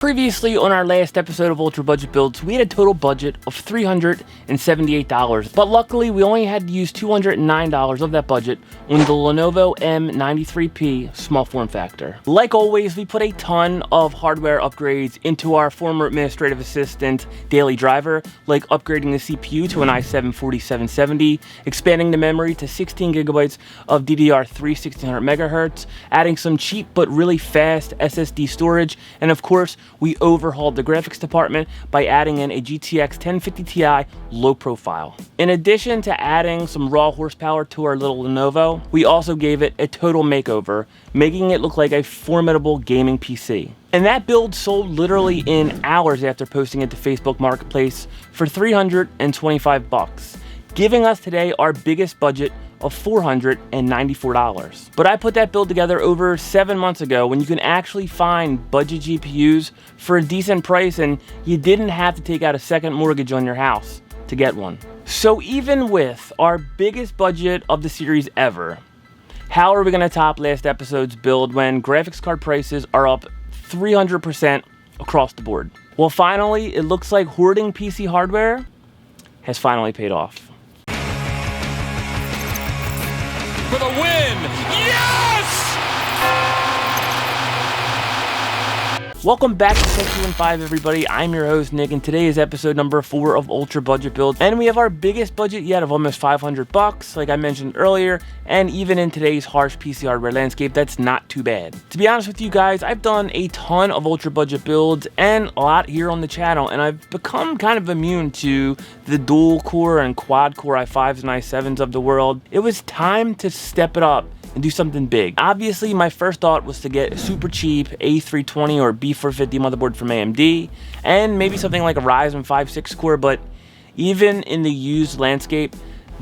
Previously, on our last episode of Ultra Budget Builds, we had a total budget of $378, but luckily we only had to use $209 of that budget on the Lenovo M93P small form factor. Like always, we put a ton of hardware upgrades into our former administrative assistant daily driver, like upgrading the CPU to an i7-4770, expanding the memory to 16 gigabytes of DDR3 1600 megahertz, adding some cheap but really fast SSD storage, and of course, we overhauled the graphics department by adding in a GTX 1050 Ti low profile. In addition to adding some raw horsepower to our little Lenovo, we also gave it a total makeover, making it look like a formidable gaming PC. And that build sold literally in hours after posting it to Facebook Marketplace for $325, giving us today our biggest budget of $494. But I put that build together over 7 months ago when you can actually find budget GPUs for a decent price and you didn't have to take out a second mortgage on your house to get one. So even with our biggest budget of the series ever, how are we going to top last episode's build when graphics card prices are up 300% across the board? Well, finally, it looks like hoarding PC hardware has finally paid off. For the win! Yes! Welcome back to Section 5, everybody. I'm your host, Nick, and today is episode number 4 of Ultra Budget Build. And we have our biggest budget yet of almost $500, like I mentioned earlier. And even in today's harsh PC hardware landscape, that's not too bad. To be honest with you guys, I've done a ton of Ultra Budget builds and a lot here on the channel, and I've become kind of immune to the dual core and quad core i5s and i7s of the world. It was time to step it up and do something big. Obviously, my first thought was to get a super cheap A320 or B450 motherboard from AMD, and maybe something like a Ryzen 5 6 core, but even in the used landscape,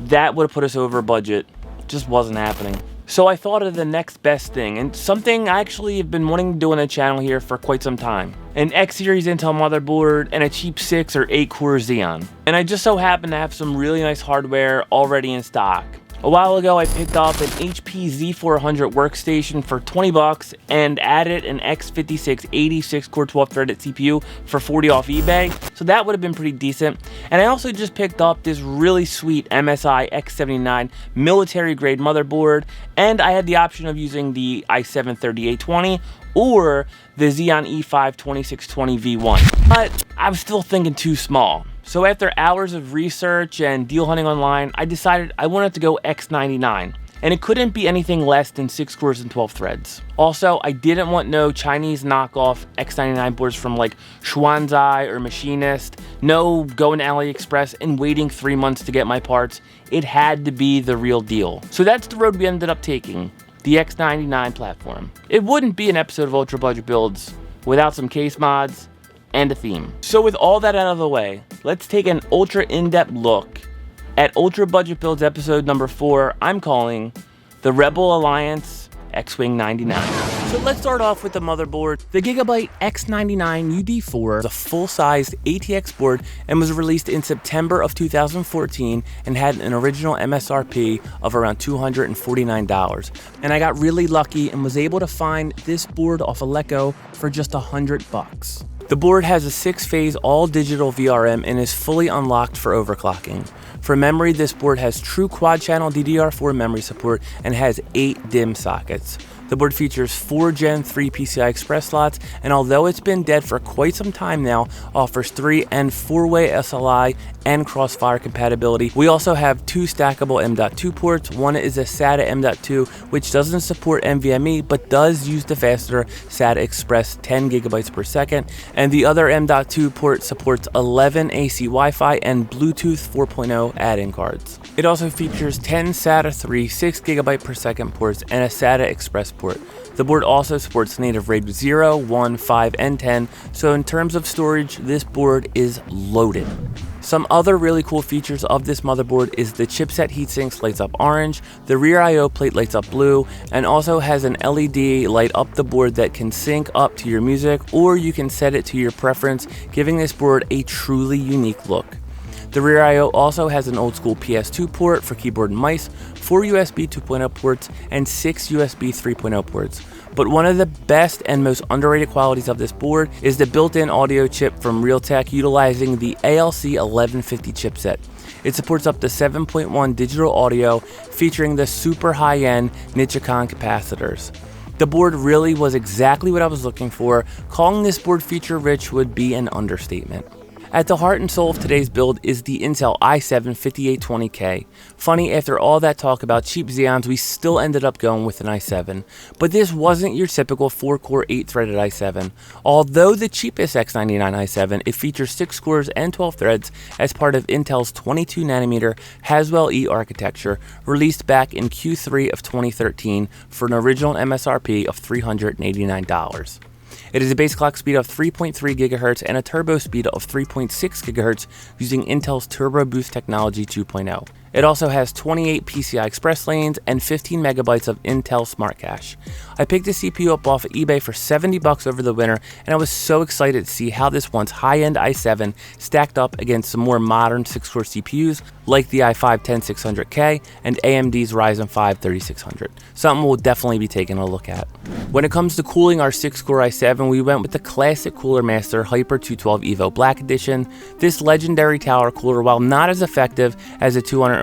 that would have put us over budget. It just wasn't happening. So I thought of the next best thing, and something I actually have been wanting to do on the channel here for quite some time. An X-Series Intel motherboard and a cheap 6 or 8 core Xeon. And I just so happen to have some really nice hardware already in stock. A while ago, I picked up an HP Z400 workstation for $20 and added an X5680 6-core 12-threaded CPU for $40 off eBay, so that would have been pretty decent. And I also just picked up this really sweet MSI X79 military-grade motherboard, and I had the option of using the i7-3820 or the Xeon E5 2620 V1, but I was still thinking too small. So after hours of research and deal hunting online, I decided I wanted to go X99, and it couldn't be anything less than 6 cores and 12 threads. Also, I didn't want no Chinese knockoff X99 boards from like Xuanzai or Machinist, no going to AliExpress and waiting 3 months to get my parts. It had to be the real deal. So that's the road we ended up taking, the X99 platform. It wouldn't be an episode of Ultra Budget Builds without some case mods and a theme. So with all that out of the way, let's take an ultra in-depth look at Ultra Budget Builds episode number 4 I'm calling the Rebel Alliance X-Wing 99. So let's start off with the motherboard. The Gigabyte X99 UD4 is a full-sized ATX board and was released in September of 2014 and had an original MSRP of around $249. And I got really lucky and was able to find this board off of Leco for just $100. The board has a 6-phase all-digital VRM and is fully unlocked for overclocking. For memory, this board has true quad-channel DDR4 memory support and has 8 DIMM sockets. The board features 4 Gen 3 PCI Express slots, and although it's been dead for quite some time now, offers 3 and 4-way SLI and Crossfire compatibility. We also have 2 stackable M.2 ports. One is a SATA M.2, which doesn't support NVMe, but does use the faster SATA Express 10 gigabytes per second, and the other M.2 port supports 11 AC Wi-Fi and Bluetooth 4.0 add-in cards. It also features 10 SATA 3 6 gigabyte per second ports and a SATA Express port. The board also supports native RAID 0, 1, 5, and 10, so in terms of storage, this board is loaded. Some other really cool features of this motherboard is the chipset heatsinks lights up orange, the rear I/O plate lights up blue, and also has an LED light up the board that can sync up to your music, or you can set it to your preference, giving this board a truly unique look. The rear I/O also has an old school PS2 port for keyboard and mice, 4 USB 2.0 ports, and 6 USB 3.0 ports. But one of the best and most underrated qualities of this board is the built-in audio chip from Realtek utilizing the ALC 1150 chipset. It supports up to 7.1 digital audio featuring the super high-end Nichicon capacitors. The board really was exactly what I was looking for. Calling this board feature-rich would be an understatement. At the heart and soul of today's build is the Intel i7 5820K. Funny, after all that talk about cheap Xeons, we still ended up going with an i7. But this wasn't your typical 4-core 8-threaded i7. Although the cheapest X99 i7, it features 6 cores and 12 threads as part of Intel's 22nm Haswell E architecture, released back in Q3 of 2013 for an original MSRP of $389. It is a base clock speed of 3.3 GHz and a turbo speed of 3.6 GHz using Intel's Turbo Boost Technology 2.0. It also has 28 PCI Express lanes and 15 megabytes of Intel Smart Cache. I picked the CPU up off of eBay for $70 over the winter, and I was so excited to see how this once high-end i7 stacked up against some more modern 6-core CPUs like the i5-10600K and AMD's Ryzen 5 3600. Something we'll definitely be taking a look at. When it comes to cooling our 6-core i7, we went with the classic Cooler Master Hyper 212 Evo Black Edition. This legendary tower cooler, while not as effective as a 240mm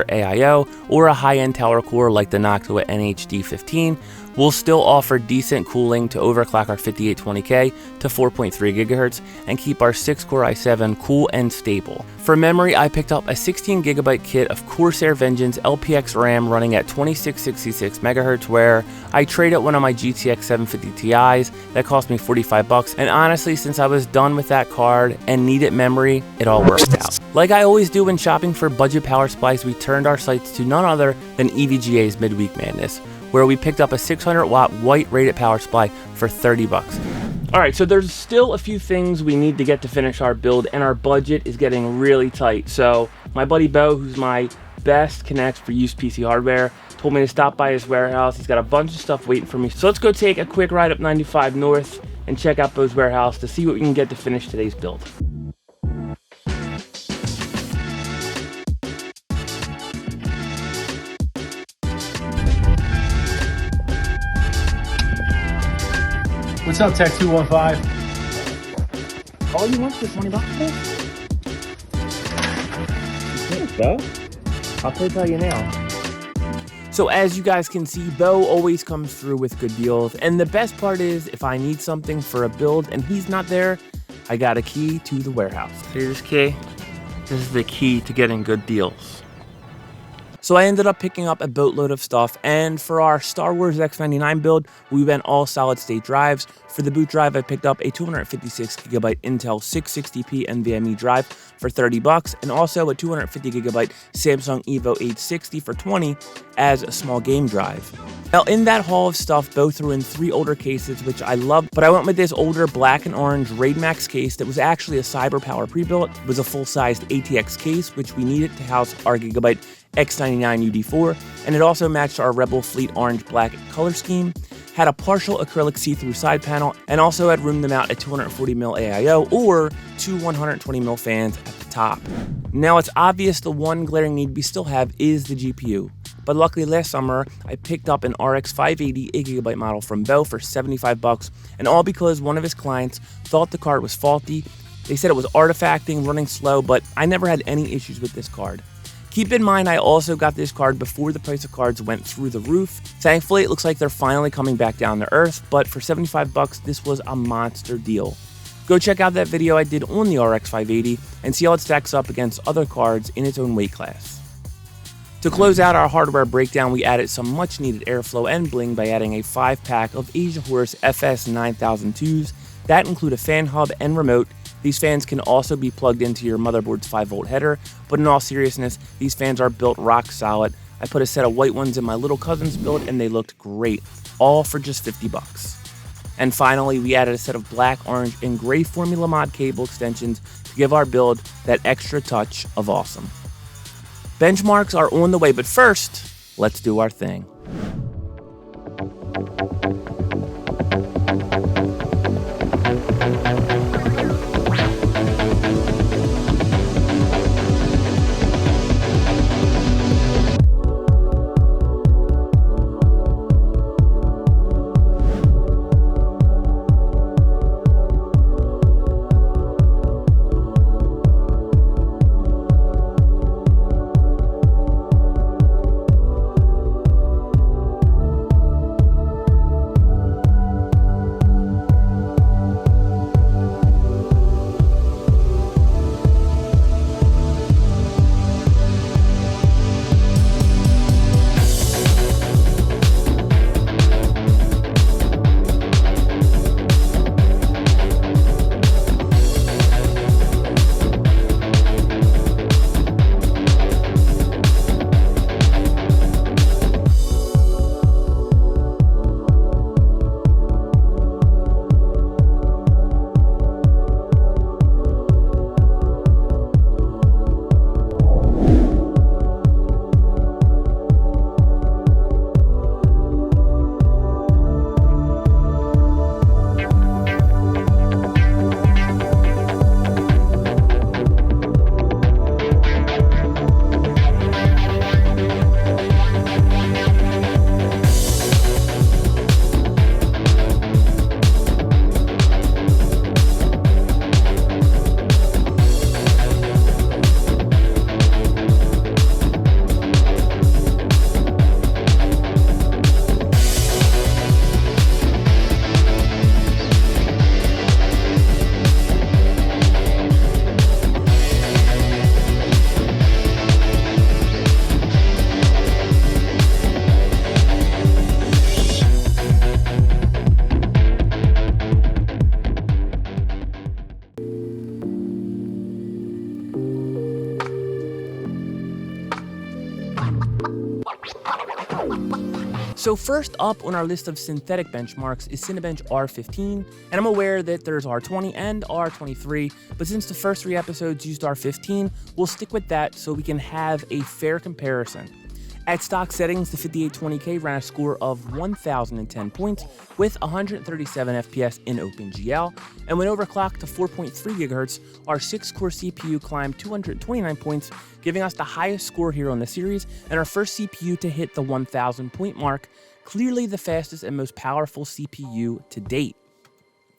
AIO or a high-end tower cooler like the Noctua NHD15, will still offer decent cooling to overclock our 5820K to 4.3 GHz and keep our 6-core i7 cool and stable. For memory, I picked up a 16GB kit of Corsair Vengeance LPX RAM running at 2666 MHz, where I traded one of my GTX 750 Ti's that cost me $45, and honestly, since I was done with that card and needed memory, it all worked out. Like I always do when shopping for budget power supplies, we turned our sights to none other than EVGA's Midweek Madness, where we picked up a 600-watt white rated power supply for $30. Alright, so there's still a few things we need to get to finish our build, and our budget is getting really tight. So my buddy Bo, who's my best connect for used PC hardware, told me to stop by his warehouse. He's got a bunch of stuff waiting for me. So let's go take a quick ride up 95 North and check out Bo's warehouse to see what we can get to finish today's build. What's up, Tech 215? All you want for $20? Thanks, Bo. I'll tell you now. So as you guys can see, Bo always comes through with good deals, and the best part is if I need something for a build and he's not there, I got a key to the warehouse. Here's the key. This is the key to getting good deals. So I ended up picking up a boatload of stuff, and for our Star Wars X99 build, we went all solid-state drives. For the boot drive, I picked up a 256GB Intel 660p NVMe drive for $30, and also a 250GB Samsung Evo 860 for $20 as a small game drive. Now, in that haul of stuff, Bo threw in 3 older cases, which I love, but I went with this older black and orange Raid Max case that was actually a CyberPower pre-built. It was a full-sized ATX case, which we needed to house our Gigabyte X99 UD4, and it also matched our Rebel Fleet orange-black color scheme, had a partial acrylic see-through side panel, and also had room to mount a 240mm AIO or 2 120mm fans at the top. Now, it's obvious the one glaring need we still have is the GPU, but luckily last summer I picked up an RX 580 8GB model from Bo for $75, and all because one of his clients thought the card was faulty. They said it was artifacting, running slow, but I never had any issues with this card. Keep in mind, I also got this card before the price of cards went through the roof. Thankfully, it looks like they're finally coming back down to earth, but for $75, this was a monster deal. Go check out that video I did on the RX 580 and see how it stacks up against other cards in its own weight class. To close out our hardware breakdown, we added some much needed airflow and bling by adding a 5-pack of Asia Horse FS 9002s that include a fan hub and remote. These fans can also be plugged into your motherboard's 5-volt header, but in all seriousness, these fans are built rock solid. I put a set of white ones in my little cousin's build and they looked great, all for just $50. And finally, we added a set of black, orange, and gray Formula Mod cable extensions to give our build that extra touch of awesome. Benchmarks are on the way, but first, let's do our thing. So first up on our list of synthetic benchmarks is Cinebench R15, and I'm aware that there's R20 and R23, but since the first 3 episodes used R15, we'll stick with that so we can have a fair comparison. At stock settings, the 5820K ran a score of 1,010 points with 137 FPS in OpenGL, and when overclocked to 4.3 GHz, our 6-core CPU climbed 229 points, giving us the highest score here on the series, and our first CPU to hit the 1,000 point mark, clearly the fastest and most powerful CPU to date.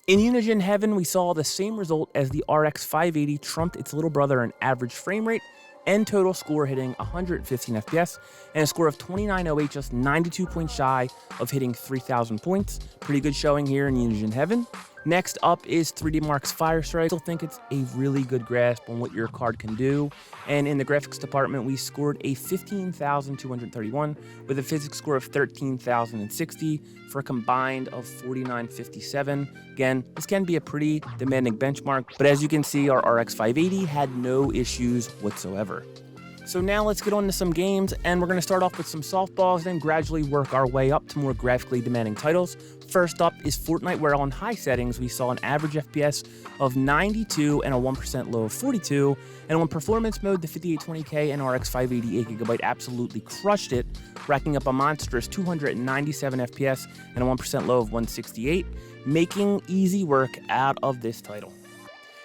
In Unigine Heaven, we saw the same result as the RX 580 trumped its little brother in average frame rate, and total score hitting 115 FPS, and a score of 2908, just 92 points shy of hitting 3,000 points. Pretty good showing here in Unigine Heaven. Next up is 3D Mark's Firestrike. I still think it's a really good grasp on what your card can do, and in the graphics department, we scored a 15,231 with a physics score of 13,060 for a combined of 4,957. Again, this can be a pretty demanding benchmark, but as you can see, our RX 580 had no issues whatsoever. So now let's get on to some games, and we're going to start off with some softballs, then gradually work our way up to more graphically demanding titles. First up is Fortnite, where on high settings we saw an average FPS of 92 and a 1% low of 42, and on performance mode, the 5820K and RX 580 8GB absolutely crushed it, racking up a monstrous 297 FPS and a 1% low of 168, making easy work out of this title.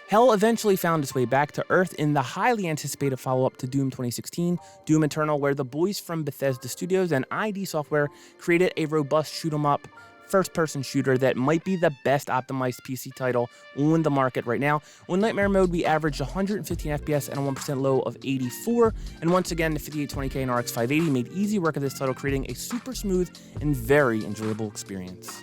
Hell eventually found its way back to Earth in the highly anticipated follow-up to Doom 2016, Doom Eternal, where the boys from Bethesda Studios and ID Software created a robust shoot-'em-up first-person shooter that might be the best optimized PC title on the market right now. On Nightmare mode, we averaged 115 FPS and a 1% low of 84, and once again, the 5820K and RX 580 made easy work of this title, creating a super smooth and very enjoyable experience.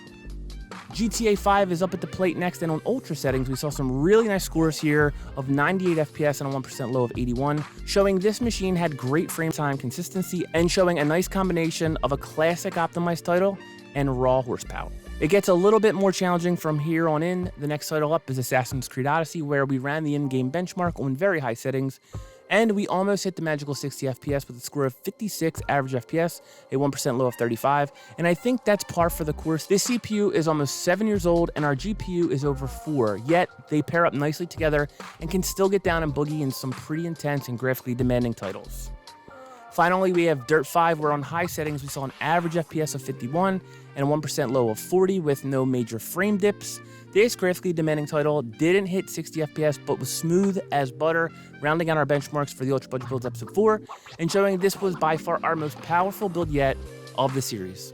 GTA 5 is up at the plate next, and on Ultra settings, we saw some really nice scores here of 98 FPS and a 1% low of 81, showing this machine had great frame time consistency and showing a nice combination of a classic optimized title and raw horsepower. It gets a little bit more challenging from here on in. The next title up is Assassin's Creed Odyssey, where we ran the in-game benchmark on very high settings, and we almost hit the magical 60 FPS with a score of 56 average FPS, a 1% low of 35, and I think that's par for the course. This CPU is almost 7 years old, and our GPU is over 4, yet they pair up nicely together and can still get down and boogie in some pretty intense and graphically demanding titles. Finally, we have Dirt 5, where on high settings we saw an average FPS of 51 and a 1% low of 40 with no major frame dips. This graphically demanding title didn't hit 60 FPS, but was smooth as butter, rounding out our benchmarks for the Ultra Budget Builds Episode 4, and showing this was by far our most powerful build yet of the series.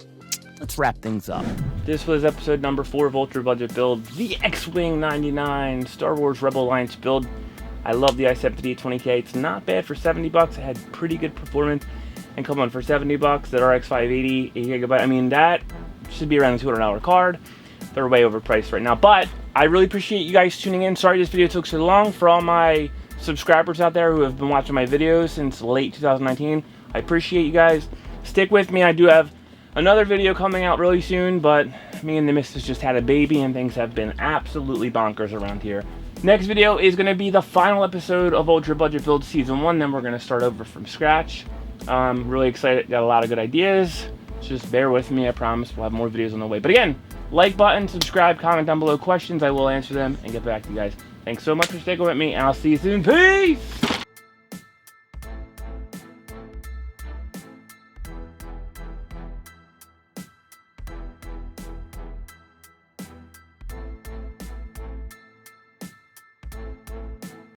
Let's wrap things up. This was episode number 4 of Ultra Budget Build, the X-Wing 99 Star Wars Rebel Alliance build. I love the i7-5820K. It's not bad for $70. It had pretty good performance, and come on, for $70, that RX 580 8GB, I mean, that should be around the $200 card. They're way overpriced right now, but I really appreciate you guys tuning in. Sorry this video took so long. For all my subscribers out there who have been watching my videos since late 2019, I appreciate you guys. Stick with me. I do have another video coming out really soon, but me and the missus just had a baby and things have been absolutely bonkers around here. Next video is going to be the final episode of Ultra Budget Build Season 1, then we're going to start over from scratch. Really excited, got a lot of good ideas. Just bear with me, I promise we'll have more videos on the way. But again, like button, subscribe, comment down below questions. I will answer them and get back to you guys. Thanks so much for sticking with me, and I'll see you soon. Peace!